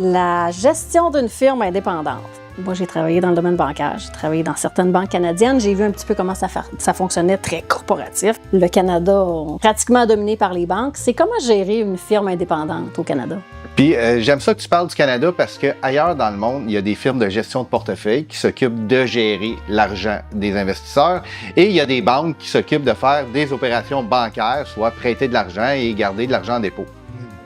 La gestion d'une firme indépendante. Moi, j'ai travaillé dans le domaine bancaire, j'ai travaillé dans certaines banques canadiennes, j'ai vu un petit peu comment ça fonctionnait très corporatif. Le Canada, pratiquement dominé par les banques. C'est comment gérer une firme indépendante au Canada? Puis j'aime ça que tu parles du Canada parce qu'ailleurs dans le monde, il y a des firmes de gestion de portefeuille qui s'occupent de gérer l'argent des investisseurs et il y a des banques qui s'occupent de faire des opérations bancaires, soit prêter de l'argent et garder de l'argent en dépôt.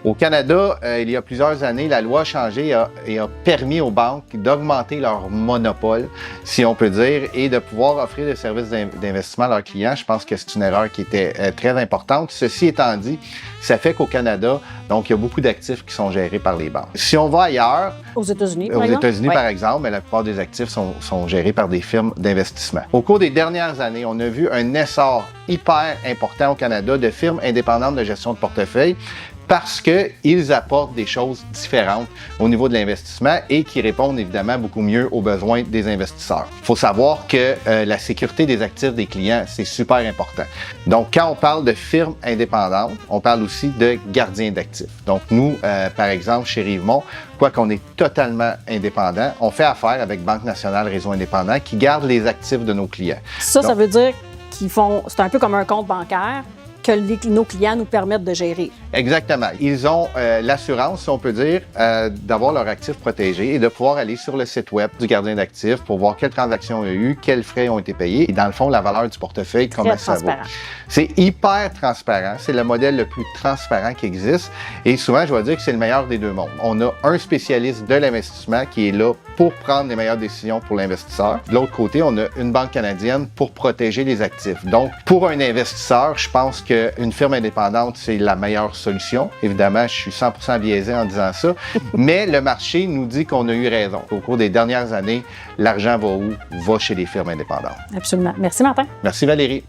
Au Canada, il y a plusieurs années, la loi a changé et a permis aux banques d'augmenter leur monopole, si on peut dire, et de pouvoir offrir des services d'investissement à leurs clients. Je pense que c'est une erreur qui était très importante. Ceci étant dit, ça fait qu'au Canada, donc, il y a beaucoup d'actifs qui sont gérés par les banques. Si on va ailleurs, aux États-Unis, par exemple, la plupart des actifs sont gérés par des firmes d'investissement. Au cours des dernières années, on a vu un essor hyper important au Canada de firmes indépendantes de gestion de portefeuille, parce qu'ils apportent des choses différentes au niveau de l'investissement et qui répondent évidemment beaucoup mieux aux besoins des investisseurs. Il faut savoir que la sécurité des actifs des clients, c'est super important. Donc, quand on parle de firmes indépendantes, on parle aussi de gardiens d'actifs. Donc, nous, par exemple, chez Rivemont, quoiqu'on est totalement indépendant, on fait affaire avec Banque nationale Réseau indépendant qui garde les actifs de nos clients. Ça veut dire qu'ils font, c'est un peu comme un compte bancaire que nos clients nous permettent de gérer. Exactement. Ils ont l'assurance, si on peut dire, d'avoir leurs actifs protégés et de pouvoir aller sur le site web du gardien d'actifs pour voir quelles transactions il y a eu, quels frais ont été payés et dans le fond, la valeur du portefeuille, comment ça vaut. C'est hyper transparent. C'est le modèle le plus transparent qui existe et souvent, je vais dire que c'est le meilleur des deux mondes. On a un spécialiste de l'investissement qui est là pour prendre les meilleures décisions pour l'investisseur. De l'autre côté, on a une banque canadienne pour protéger les actifs. Donc, pour un investisseur, je pense qu'une firme indépendante, c'est la meilleure solution. Évidemment, je suis 100% biaisé en disant ça, mais le marché nous dit qu'on a eu raison. Au cours des dernières années, l'argent va où? Va chez les firmes indépendantes. Absolument. Merci, Martin. Merci, Valérie.